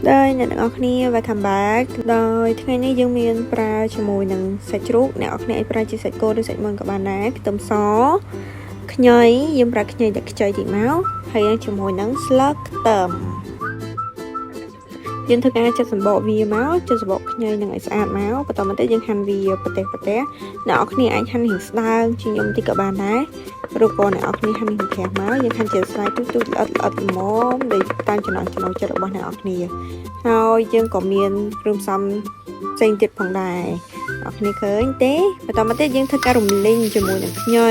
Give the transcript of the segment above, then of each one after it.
đây là những kia và come back rồiថ្ងៃនេះយើងមានប្រើជាមួយនឹងសាច់ជ្រូកអ្នកនរអាចប្រើជាសាច់គោឬសាច់មាន់ក៏បានដែរខ្ទឹមសខ្ញីយើងប្រើខ្ញីតែខ្ចីតិចមកហើយជាមួយនឹងស្លឹកខ្ទឹមយើងធ្វើការចិតសម្បកវាមកចិតសម្បកខ្ញីនឹងឲ្យស្អាតមកបន្តមកទៀតយើងហាន់វាប្រទេសអ្នកនរគ្នាអាចហាន់រាងស្ដើងជាងខ្ញុំតិចក៏បានដែរឬក៏អ្នកនរគ្នាហាន់រាងក្រាស់មកយើងហាន់ជាស្លាយទូចល្អិតល្មមដោយតាមចំណង់ចិត្តរបស់អ្នកនរគ្នាហើយយើងក៏មានគ្រឿងផ្សំផ្សេងទៀតផងដែរអ្នកគ្នាឃើញទេបន្តមកទៀតយើងធ្វើការរំលីងជាមួយនឹងខ្ញី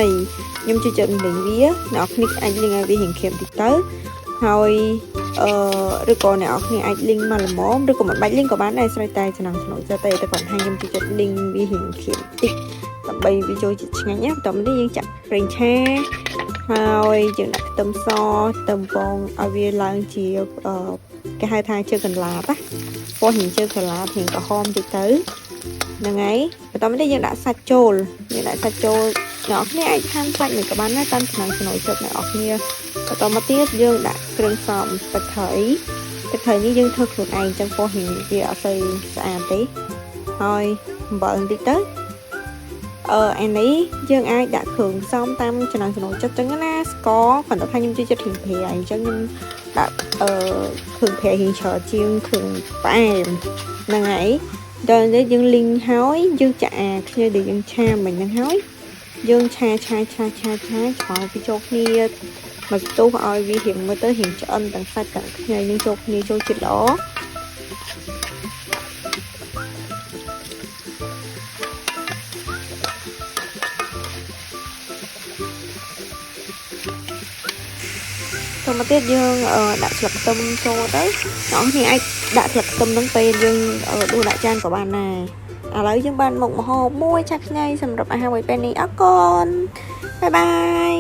ខ្ញុំជួយរំលីងវាអ្នកគ្នាអាចលីងឲ្យវារាងក្រាស់តិចទៅហើយឬក៏អ្នកនរគ្នាអាចលីងមកល្មមឬក៏មិនបាច់លីងក៏បានដែរស្រេចតែចំណង់ចិត្តតែគាត់ថាខ្ញុំជួយលីងវារាងក្រាស់តិចដើម្បីវាចូលជាតិឆ្ងាញ់ណាបន្តមកនេះយើងចាក់ប្រេងឆាហើយយើងដាក់ខ្ទឹមសខ្ទឹមពងឲ្យវាឡើងជាគេហៅថាជើងកន្លាតណាពណ៌រាងជើងកន្លាតរាងក្រហមតិចទៅហ្នឹងហើយបន្តមកនេះយើងដាក់សាច់ចូលយើងដាក់សាច់ចូលអ្នកគ្នាអាចហាន់សាច់មិនក៏បានដែរតាមចំណង់ចិត្តអ្នកគ្នាបន្តមកទៀតយើងដាក់គ្រឿងផ្សំទឹកត្រីនេះយើងធ្វើខ្លួនឯងចឹងពណ៌រាងវាអត់សូវស្អាតទេហើយអំបិលបន្តិចទៅអានេះយើងអាចដាក់គ្រឿងផ្សំតាមចំណង់ចិត្តចឹងណាស្ករគាត់ថាខ្ញុំជួយចិត្តរៀងប្រៃអញ្ចឹងខ្ញុំដាក់គ្រឿងប្រៃរៀងច្រើនជាងគ្រឿងផ្អែមហ្នឹងហើយដល់នេះយើងលីងហើយយើងចាក់អាខ្ញីដែលយើងឆាមិញហ្នឹងហើយយើងឆាឆ្អល់ពីចូលគ្នាមកទុះឲ្យវារៀងមើលទៅរៀងឆ្អិនទាំងសាច់ទាំងខ្ញីនឹងចូលគ្នាចូលជាតិល្អមកទៀតយើងដាក់ស្លឹកខ្ទឹមចូលទៅអ្នកនរអាចដាក់ស្លឹកខ្ទឹមនឹងពេលយើងដួសដាក់ចានក៏បានដែរឥឡូវយើងបានមុខម្ហូបមួយឆាខ្ញីសម្រាប់អាហារមួយពេលនេះអរគុណបាយបាយ